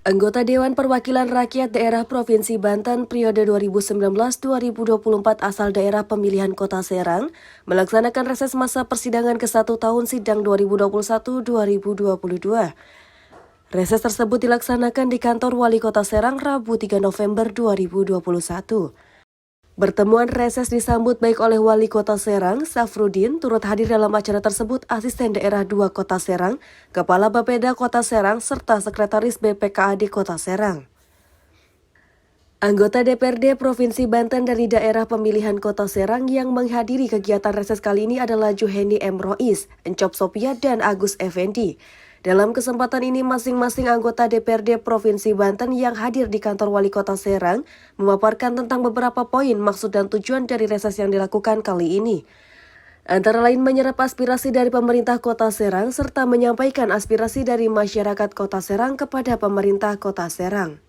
Anggota Dewan Perwakilan Rakyat Daerah Provinsi Banten periode 2019-2024 asal daerah pemilihan Kota Serang melaksanakan reses masa persidangan ke-1 tahun sidang 2021-2022. Reses tersebut dilaksanakan di kantor Wali Kota Serang Rabu 3 November 2021. Pertemuan reses disambut baik oleh Wali Kota Serang, Safrudin, turut hadir dalam acara tersebut Asisten Daerah 2 Kota Serang, Kepala Bapeda Kota Serang, serta Sekretaris BPKAD Kota Serang. Anggota DPRD Provinsi Banten dari daerah pemilihan Kota Serang yang menghadiri kegiatan reses kali ini adalah Juheni M. Rois, Encop Sophia, dan Agus Effendi. Dalam kesempatan ini, masing-masing anggota DPRD Provinsi Banten yang hadir di kantor Wali Kota Serang memaparkan tentang beberapa poin maksud dan tujuan dari reses yang dilakukan kali ini. Antara lain menyerap aspirasi dari pemerintah Kota Serang serta menyampaikan aspirasi dari masyarakat Kota Serang kepada pemerintah Kota Serang.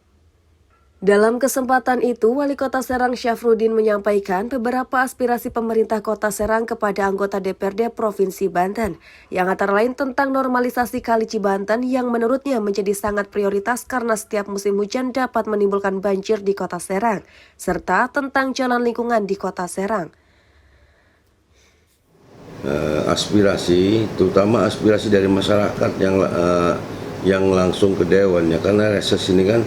Dalam kesempatan itu, Wali Kota Serang Syafrudin menyampaikan beberapa aspirasi pemerintah Kota Serang kepada anggota DPRD Provinsi Banten, yang antara lain tentang normalisasi Kali Cibanten yang menurutnya menjadi sangat prioritas karena setiap musim hujan dapat menimbulkan banjir di Kota Serang, serta tentang jalan lingkungan di Kota Serang. Aspirasi, terutama aspirasi dari masyarakat yang langsung ke Dewan ya, karena reses ini kan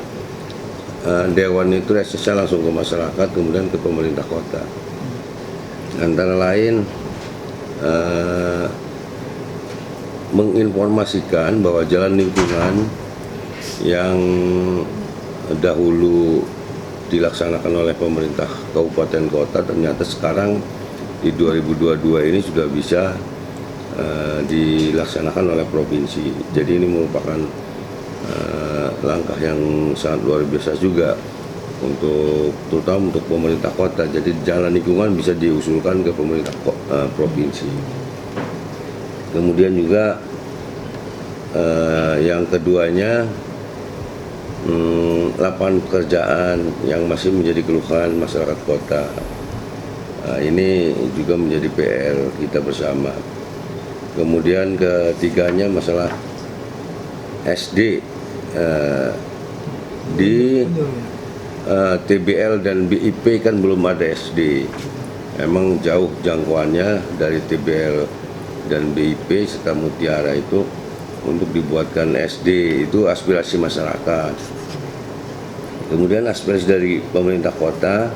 Dewan itu resesnya langsung ke masyarakat, kemudian ke pemerintah kota. Antara lain menginformasikan bahwa jalan lingkungan yang dahulu dilaksanakan oleh pemerintah kabupaten kota ternyata sekarang di 2022 ini sudah bisa dilaksanakan oleh provinsi. Jadi ini merupakan langkah yang sangat luar biasa juga terutama untuk pemerintah kota. Jadi jalan lingkungan bisa diusulkan ke pemerintah provinsi. Kemudian juga yang keduanya lapangan pekerjaan yang masih menjadi keluhan masyarakat kota. Ini juga menjadi PR kita bersama. Kemudian ketiganya masalah SD di TBL dan BIP kan belum ada SD. Emang jauh jangkauannya dari TBL dan BIP serta Mutiara itu untuk dibuatkan SD, itu aspirasi masyarakat. Kemudian aspirasi dari pemerintah kota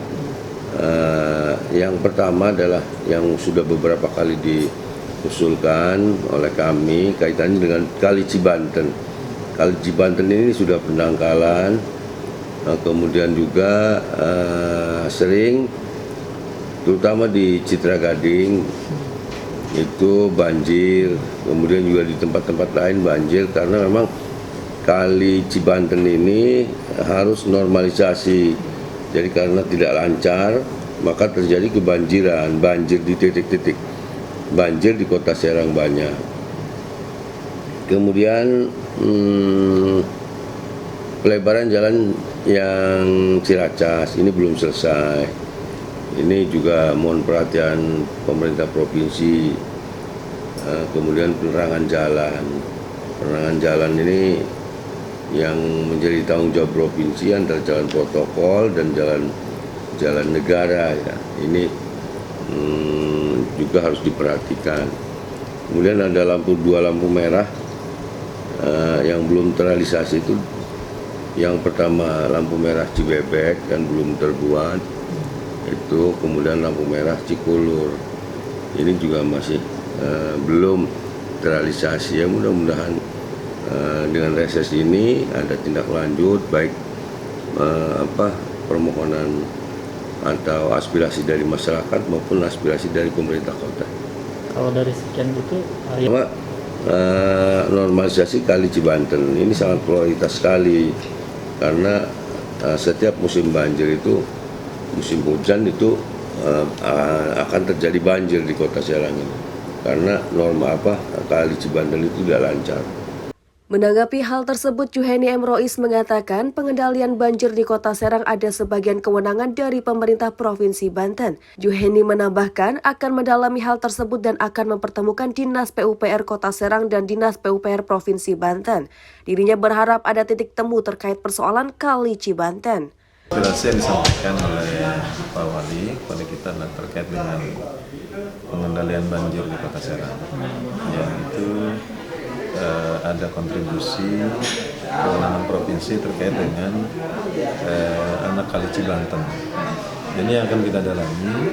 yang pertama adalah yang sudah beberapa kali diusulkan oleh kami kaitannya dengan Kali Cibanten. Kali Cibanten ini sudah pendangkalan, kemudian juga sering, terutama di Citra Gading itu banjir, kemudian juga di tempat-tempat lain banjir karena memang Kali Cibanten ini harus normalisasi. Jadi karena tidak lancar, maka terjadi kebanjiran, banjir di titik-titik. Banjir di Kota Serang banyak. Kemudian pelebaran jalan yang Ciracas ini belum selesai. Ini juga mohon perhatian pemerintah provinsi. Kemudian penerangan jalan. Penerangan jalan ini yang menjadi tanggung jawab provinsi antara jalan protokol dan jalan negara ya. Ini juga harus diperhatikan. Kemudian ada dua lampu merah yang belum terrealisasi itu. Yang pertama lampu merah Cibebek kan belum terbuat itu, kemudian lampu merah Cikulur ini juga masih belum terrealisasi ya. Mudah-mudahan dengan reses ini ada tindak lanjut baik permohonan atau aspirasi dari masyarakat maupun aspirasi dari pemerintah kota. Kalau dari sekian itu normalisasi Kali Cibanten ini sangat prioritas sekali karena setiap musim banjir itu, musim hujan itu akan terjadi banjir di Kota Serang ini karena Kali Cibanten itu tidak lancar. Menanggapi hal tersebut, Juheni M. Rois mengatakan pengendalian banjir di Kota Serang ada sebagian kewenangan dari pemerintah Provinsi Banten. Juheni menambahkan akan mendalami hal tersebut dan akan mempertemukan Dinas PUPR Kota Serang dan Dinas PUPR Provinsi Banten. Dirinya berharap ada titik temu terkait persoalan Kali Cibanten. Aspirasi yang disampaikan oleh Pak Wali kepada kita terkait dengan pengendalian banjir di Kota Serang, yaitu ada kontribusi kewenangan provinsi terkait dengan anak Kali Cibanten. Ini akan kita dalami,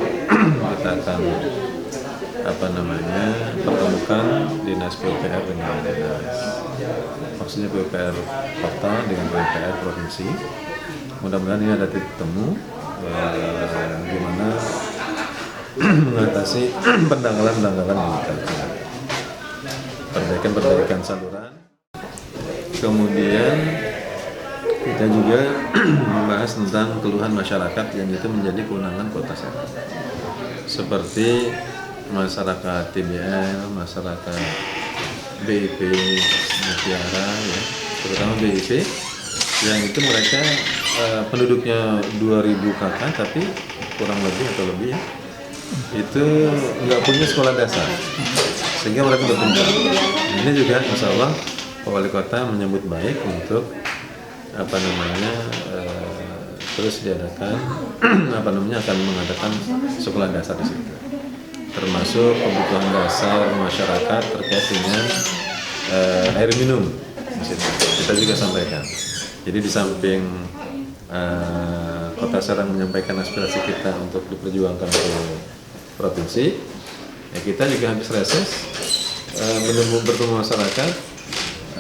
kita akan pertemukan Dinas PUPR dengan Dinas, maksudnya PUPR Kota dengan PUPR Provinsi. Mudah-mudahan ini ada titik temu gimana mengatasi pendangkalan-pendangkalan yang terjadi. Perbaikan saluran. Kemudian kita juga membahas tentang keluhan masyarakat yang itu menjadi kewenangan Kota Serang. Seperti masyarakat TBL, masyarakat BIP Mutiara, ya, terutama BIP, yang itu mereka penduduknya 2.000 kakak, tapi kurang lebih atau lebih itu nggak punya sekolah dasar, sehingga mereka berpindah. Ini juga insya Allah Pak Wali Kota menyambut baik untuk terus diadakan akan mengadakan sekolah dasar di situ, termasuk kebutuhan dasar masyarakat terkait dengan air minum di situ. Kita juga sampaikan. Jadi di samping Kota Serang menyampaikan aspirasi kita untuk diperjuangkan oleh provinsi, ya kita juga habis reses bertemu masyarakat,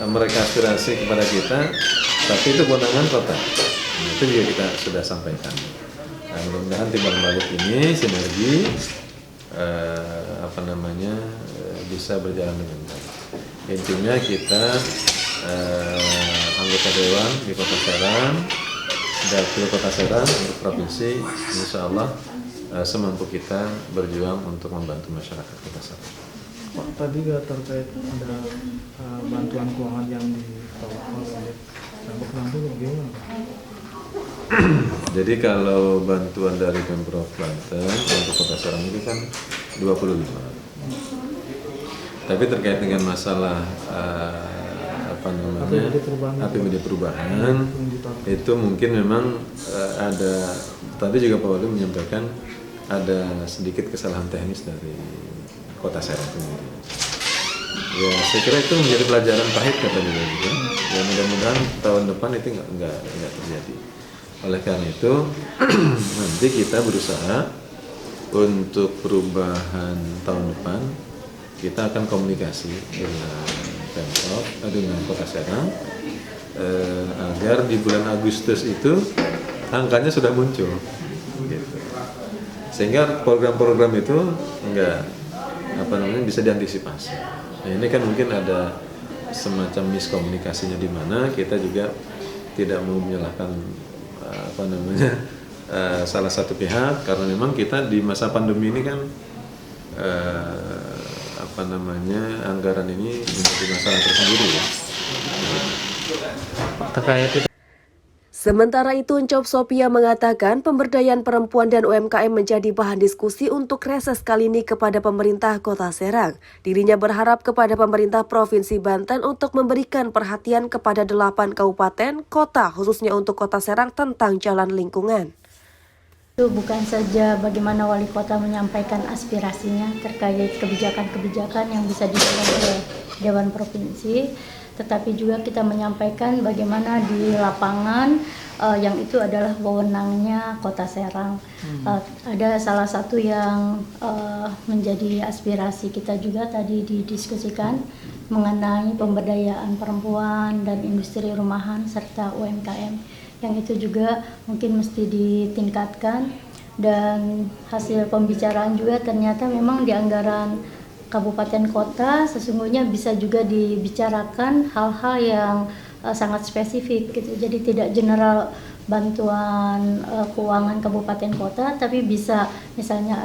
mereka aspirasi kepada kita, tapi itu kewenangan kota. Itu juga kita sudah sampaikan. Nah, mudah-mudahan timbal balik ini sinergi bisa berjalan dengan baik. Intinya kita anggota dewan di Kota Serang, Dapil Kota Serang untuk provinsi, insya Allah semampu kita berjuang untuk membantu masyarakat Kota Serang. Pak, tadi juga terkait ada bantuan keuangan yang ditawarkan oleh Pemprov Banten, bagaimana? Jadi kalau bantuan dari Pemprov Banten untuk Kota Serang itu kan 25. Tapi terkait dengan masalah APBD perubahan itu mungkin memang ada, tadi juga Pak Wali menyampaikan ada sedikit kesalahan teknis dari Kota Serang sendiri. Ya, saya kira itu menjadi pelajaran pahit kata beliau juga. Ya, mudah-mudahan tahun depan itu nggak terjadi. Oleh karena itu nanti kita berusaha untuk perubahan tahun depan, kita akan komunikasi dengan Pemprov, dengan Kota Serang agar di bulan Agustus itu angkanya sudah muncul, gitu. Sehingga program-program itu bisa diantisipasi. Nah, ini kan mungkin ada semacam miskomunikasinya di mana kita juga tidak mau menyalahkan salah satu pihak, karena memang kita di masa pandemi ini kan anggaran ini menjadi masalah tersendiri, ya. Sementara itu, Encop Sophia mengatakan pemberdayaan perempuan dan UMKM menjadi bahan diskusi untuk reses kali ini kepada pemerintah Kota Serang. Dirinya berharap kepada pemerintah Provinsi Banten untuk memberikan perhatian kepada 8 kabupaten kota, khususnya untuk Kota Serang tentang jalan lingkungan. Itu bukan saja bagaimana wali kota menyampaikan aspirasinya terkait kebijakan-kebijakan yang bisa dilakukan oleh Dewan Provinsi, tetapi juga kita menyampaikan bagaimana di lapangan yang itu adalah wewenangnya Kota Serang. Ada salah satu yang menjadi aspirasi kita juga tadi didiskusikan mengenai pemberdayaan perempuan dan industri rumahan serta UMKM. Yang itu juga mungkin mesti ditingkatkan, dan hasil pembicaraan juga ternyata memang di anggaran kabupaten kota sesungguhnya bisa juga dibicarakan hal-hal yang sangat spesifik gitu. Jadi tidak general bantuan keuangan kabupaten kota, tapi bisa misalnya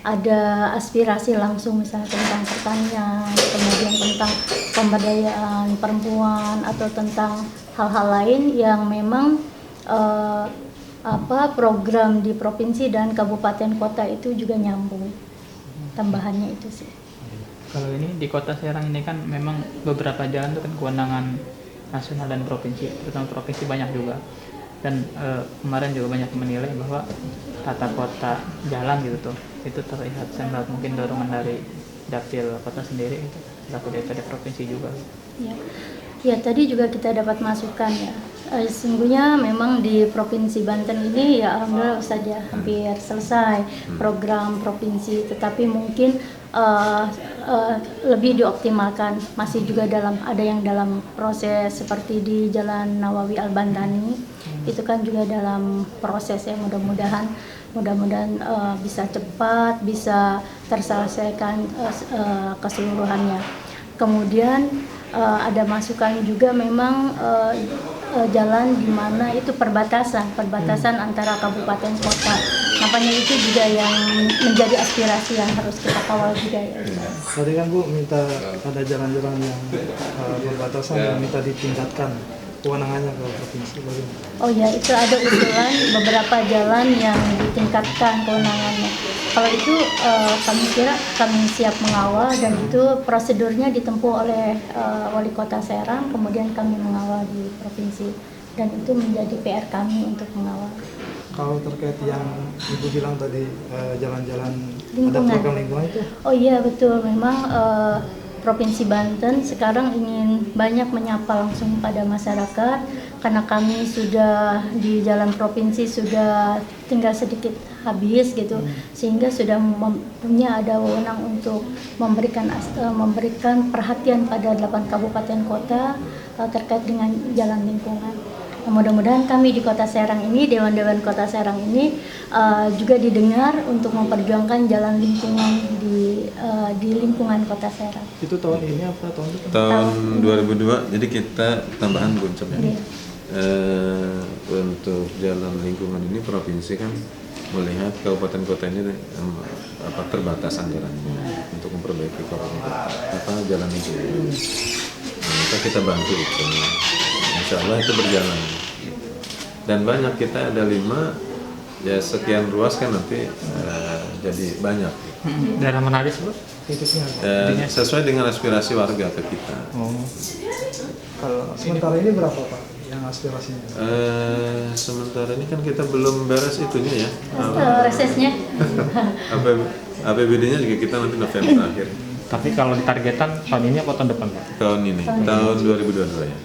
ada aspirasi langsung misalnya tentang pertanian, kemudian tentang pemberdayaan perempuan atau tentang hal-hal lain yang memang program di provinsi dan kabupaten kota itu juga nyambung. Tambahannya itu sih. Kalau ini di Kota Serang ini kan memang beberapa jalan itu kan kewenangan nasional dan provinsi, terutama provinsi banyak juga. Dan kemarin juga banyak menilai bahwa tata kota jalan gitu tuh itu terlihat sangat mungkin dorongan dari dapil kota sendiri itu, selaku DPD provinsi juga. Ya tadi juga kita dapat masukan ya. Sesungguhnya memang di Provinsi Banten ini ya alhamdulillah saja hampir selesai program provinsi, tetapi mungkin lebih dioptimalkan, masih juga ada yang dalam proses seperti di Jalan Nawawi Al-Bantani itu kan juga dalam proses ya, mudah-mudahan bisa cepat, bisa terselesaikan keseluruhannya. Kemudian ada masukan juga memang jalan di mana itu perbatasan antara kabupaten kota. Nampaknya itu juga yang menjadi aspirasi yang harus kita kawal juga ya. Tadi kan Bu minta ada jalan-jalan yang berbatasan yang minta ditingkatkan kewenangannya ke provinsi, bagaimana? Oh ya, itu ada usulan beberapa jalan yang ditingkatkan kewenangannya. Kalau itu kami siap mengawal, dan itu prosedurnya ditempuh oleh Wali Kota Serang, kemudian kami mengawal di provinsi, dan itu menjadi PR kami untuk mengawal. Kalau terkait yang Ibu bilang tadi jalan-jalan ada Lingkungan. program lingkungan itu? Oh iya betul, memang Provinsi Banten sekarang ingin banyak menyapa langsung pada masyarakat, karena kami sudah di jalan provinsi sudah tinggal sedikit habis gitu, sehingga sudah punya ada wewenang untuk memberikan perhatian pada 8 kabupaten kota terkait dengan jalan lingkungan. Nah, mudah-mudahan kami di Kota Serang ini, Dewan-Dewan Kota Serang ini juga didengar untuk memperjuangkan jalan lingkungan di lingkungan Kota Serang. Itu tahun ini apa tahun depan? Tahun 2002, jadi kita tambahan Bu Uncap ya. Iya. Untuk jalan lingkungan ini provinsi kan melihat kabupaten kota ini terbatas anggarannya untuk memperbaiki kabupaten kota jalan lingkungan. Maka kita bantu itu. Insya Allah itu berjalan. Dan banyak, kita ada 5, ya sekian ruas kan nanti jadi banyak. Daerah menarik Bu? Titiknya. Sesuai dengan aspirasi warga ke kita. Oh. Kalau sementara ini berapa Pak yang aspirasinya? Sementara ini kan kita belum beres itunya ya. Resesnya. APBD-nya juga kita nanti November akhir. Tapi kalau ditargetkan tahun ini apa tahun depan Pak? Tahun ini, tahun 2022 ya.